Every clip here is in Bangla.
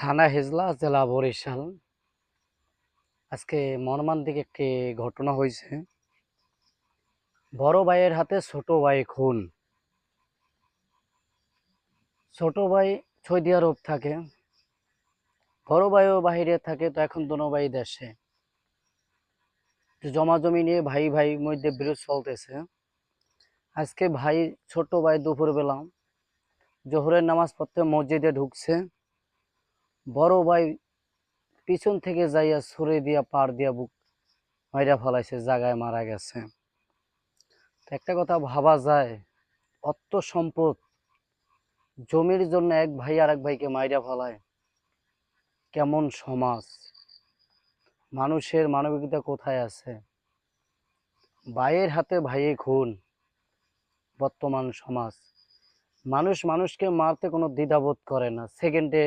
থানা হেজলা, জেলা বরিশাল। আজকে মর্মান্তিক একটি ঘটনা হয়েছে। বড় ভাইয়ের হাতে ছোট ভাই খুন। ছোট ভাই সৌদি আরব থাকে, বড় ভাইও বাহিরে থাকে। তো এখন দোনো ভাই দেশে, জমা জমি নিয়ে ভাই ভাই মধ্যে বিরোধ চলতেছে। আজকে ভাই ছোট ভাই দুপুরবেলা জোহরের নামাজ পড়তে মসজিদে ঢুকছে। বড় ভাই পিছন থেকে যাইয়া ছুরি দিয়া পার দিয়া বুক মাইরা ফেলাইছে, জায়গায় মারা গেছে। একটা কথা ভাবা যায়, অর্থ সম্পদ জমির জন্য এক ভাই আর এক ভাইকে মাইরা ফেলায়। কেমন সমাজ! মানুষের মানবিকতা কোথায় আছে? ভাইয়ের হাতে ভাইয়ে খুন। বর্তমান সমাজ, মানুষ মানুষকে মারতে কোনো দ্বিধাবোধ করে না, সেকেন্ডে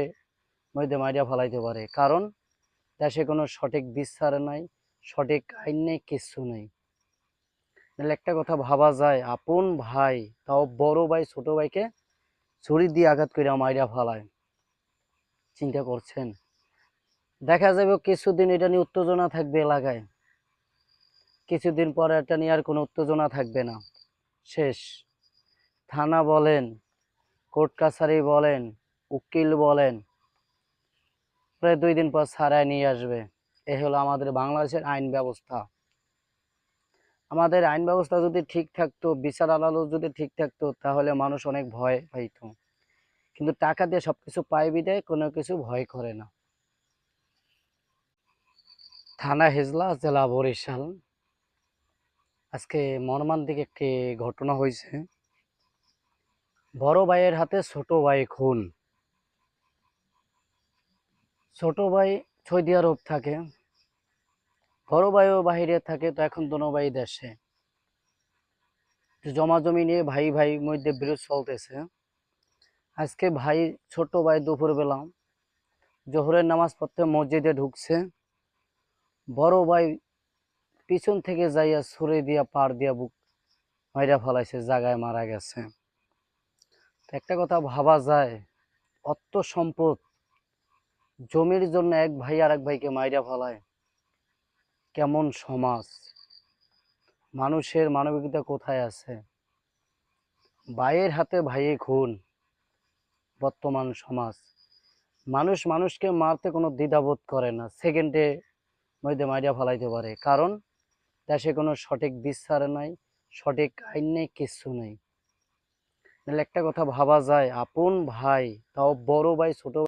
মধ্যে মাইরা ফেলাইতে পারে। কারণ দেশে কোনো সঠিক বিচার নাই, সঠিক আইন নেই, কিচ্ছু নেই। তাহলে একটা কথা ভাবা যায়, আপন ভাই, তাও বড় ভাই ছোট ভাইকে ছুরি দিয়ে আঘাত করে মাইরা ফেলায়। চিন্তা করছেন? দেখা যাবে কিছুদিন এটা নিয়ে উত্তেজনা থাকবে এলাকায়, কিছুদিন পরে এটা নিয়ে আর কোনো উত্তেজনা থাকবে না, শেষ। থানা বলেন, কোর্ট কাছারি বলেন, উকিল বলেন, প্রায় 2 দিন পর ছাড়ায় নিয়ে আসবে। এ হলো আমাদের বাংলাদেশের আইন ব্যবস্থা। আমাদের আইন ব্যবস্থা যদি ঠিক থাকতো, বিচার আদালত যদি ঠিক থাকতো, তাহলে মানুষ অনেক ভয় পাইতো। কিন্তু টাকা দিয়ে সবকিছু পায় বিদায় কোনো কিছু ভয় করে না। থানা হেজলা, জেলা বরিশাল। আজকে মর্মান্তিক একটি ঘটনা হয়েছে। বড় ভাইয়ের হাতে ছোট ভাই খুন। ছোট ভাই সৌদি আরব থাকে, বড় ভাইও বাহিরে থাকে। তো এখন দোনো ভাই দেশে, জমা জমি নিয়ে ভাই ভাই মধ্যে বিরোধ চলতেছে। আজকে ভাই ছোট ভাই দুপুরবেলা জোহরের নামাজ পড়তে মসজিদে ঢুকছে। বড় ভাই পিছন থেকে যাইয়া ছুরি দিয়া পার দিয়া বুক মাইরা ফেলাইছে, জায়গায় মারা গেছে। একটা কথা ভাবা যায়, অর্থ সম্পদ জমির জন্য এক ভাই আর এক ভাইকে মাইরা ফেলায়। কেমন সমাজ! মানুষের মানবিকতা কোথায় আছে? ভাইয়ের হাতে ভাইয়ে খুন। বর্তমান সমাজ, মানুষ মানুষকে মারতে কোনো দ্বিধাবোধ করে না, সেকেন্ডে মধ্যে মাইরা ফেলাইতে পারে। কারণ দেশে কোনো সঠিক বিচার নাই, সঠিক আইন নেই, কিচ্ছু নেই। তাহলে একটা কথা ভাবা যায়, আপন ভাই, তাও বড় ভাই ছোট